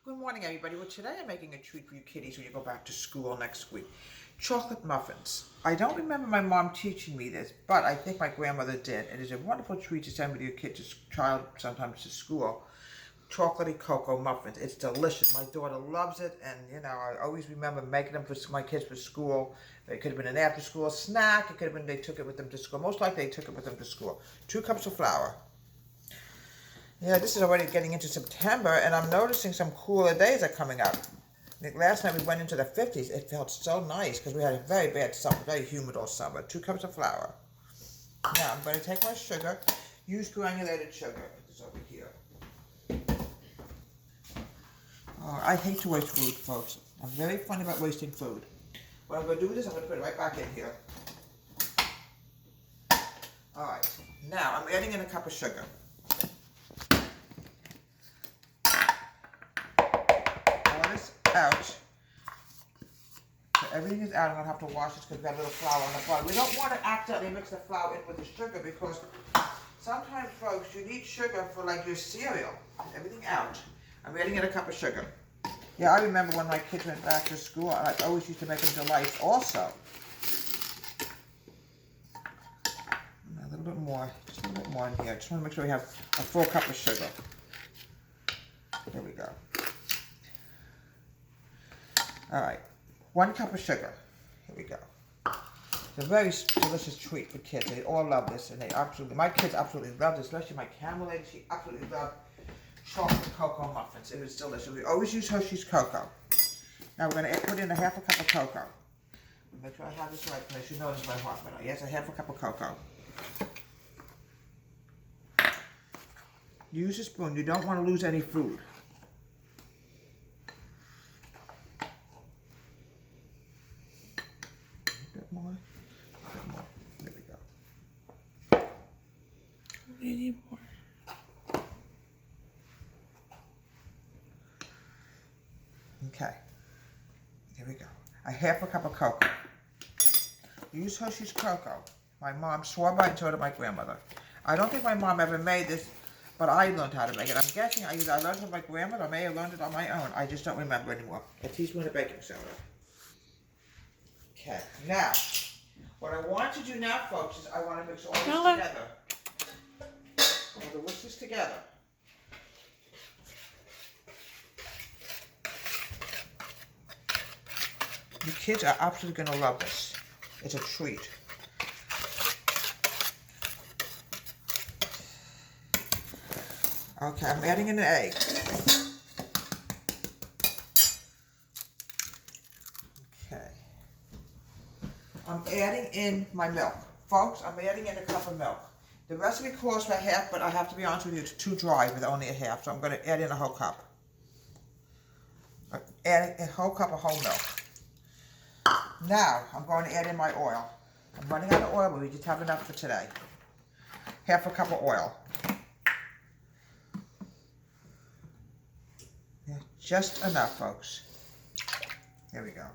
Good morning, everybody. Well, today I'm making a treat for you kiddies when you go back to school next week. Chocolate muffins. I don't remember my mom teaching me this, but I think my grandmother did. It is a wonderful treat to send with your child sometimes to school. Chocolatey cocoa muffins. It's delicious. My daughter loves it, and I always remember making them for my kids for school. It could have been an after-school snack. It could have been they took it with them to school. Most likely they took it with them to school. 2 cups of flour. Yeah, this is already getting into September, and I'm noticing some cooler days are coming up. Like last night we went into the 50s. It felt so nice because we had a very bad summer, very humid all summer. 2 cups of flour. Now I'm going to take my sugar. Use granulated sugar. Put this over here. Oh, I hate to waste food, folks. I'm very funny about wasting food. What I'm going to do with this, I'm going to put it right back in here. All right. Now I'm adding in a cup of sugar. Out. So everything is out. I'm going to have to wash this because we got a little flour on the bottom. We don't want to accidentally mix the flour in with the sugar because sometimes, folks, you need sugar for like your cereal. Everything out. I'm adding in a cup of sugar. Yeah, I remember when my kids went back to school, I always used to make them delights also. A little bit more. Just a little bit more in here. Just want to make sure we have a full cup of sugar. There we go. All right, 1 cup of sugar. Here we go. It's a very delicious treat for kids. They all love this, and my kids absolutely love this, especially my camel lady. She absolutely loved chocolate cocoa muffins. It was delicious. We always use Hershey's cocoa. Now we're going to put in a half a cup of cocoa. Make sure I have this right, because you know this is my heart right now. Yes, a half a cup of cocoa. Use a spoon. You don't want to lose any food. More. There we go. We need more. Okay. There we go. A half a cup of cocoa. Use Hershey's cocoa. My mom swore by it and so did my grandmother. I don't think my mom ever made this, but I learned how to make it. I'm guessing I learned it from my grandmother. I may have learned it on my own. I just don't remember anymore. A teaspoon of baking soda. Okay, now, what I want to do now, folks, is I want to mix all this together. I want to whisk this together. The kids are absolutely going to love this. It's a treat. Okay, I'm adding in an egg. I'm adding in my milk. Folks, I'm adding in a cup of milk. The recipe calls for a half, but I have to be honest with you, it's too dry with only a half, so I'm going to add in a whole cup. Add a whole cup of whole milk. Now, I'm going to add in my oil. I'm running out of oil, but we just have enough for today. Half a cup of oil. Yeah, just enough, folks. Here we go.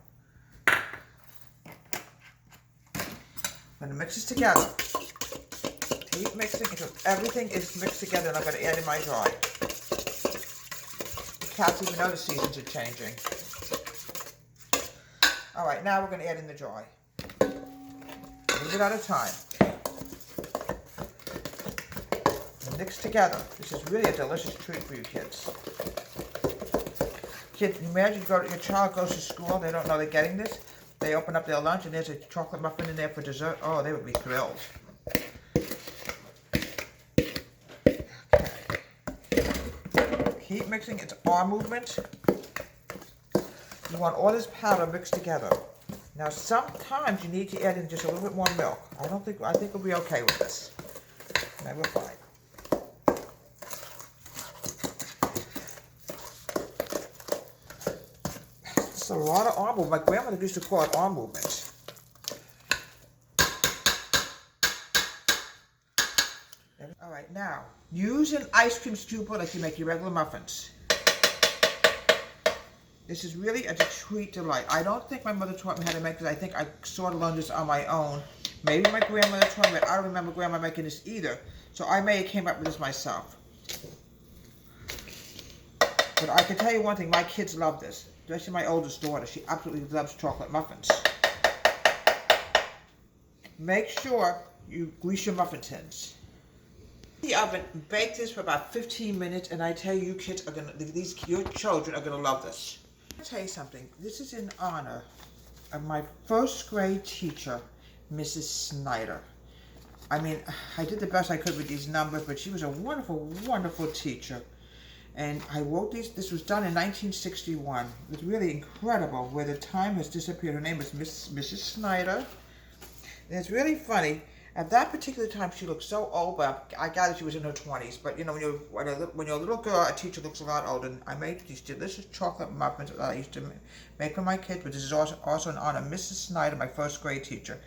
I'm going to mix this together. Keep mixing until everything is mixed together, and I'm going to add in my dry. The cats even know the seasons are changing. All right, now we're going to add in the dry. A little bit at a time. And mix together. This is really a delicious treat for you kids. Kids, imagine your child goes to school, they don't know they're getting this. They open up their lunch and there's a chocolate muffin in there for dessert. Oh, they would be thrilled. Okay. Keep mixing. It's arm movement. You want all this powder mixed together. Now, sometimes you need to add in just a little bit more milk. I think we'll be okay with this. No, we're fine. It's a lot of arm movement. My grandmother used to call it arm movement. All right, now, use an ice cream scoop like you make your regular muffins. This is really a treat delight. I don't think my mother taught me how to make this. I think I sort of learned this on my own. Maybe my grandmother taught me, but I don't remember grandma making this either. So I may have came up with this myself. But I can tell you one thing, my kids love this. Especially my oldest daughter. She absolutely loves chocolate muffins. Make sure you grease your muffin tins. The oven, bake this for about 15 minutes, and I tell you, kids are gonna, your children are gonna love this. I'll tell you something. This is in honor of my first grade teacher, Mrs. Snyder. I mean, I did the best I could with these numbers, but she was a wonderful, wonderful teacher. And I wrote these, this was done in 1961. It was really incredible where the time has disappeared. Her name was Mrs. Snyder. And it's really funny. At that particular time, she looked so old, but I gather she was in her 20s. But you know, when you're a little girl, a teacher looks a lot older. And I made these delicious chocolate muffins that I used to make for my kids, but this is also in honor of Mrs. Snyder, my first grade teacher.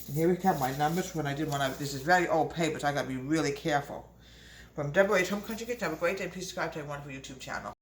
And here we have my numbers when I did one. This is very old paper, so I got to be really careful. From Deborah Home Country Kitchen, have a great day. Please subscribe to my wonderful YouTube channel.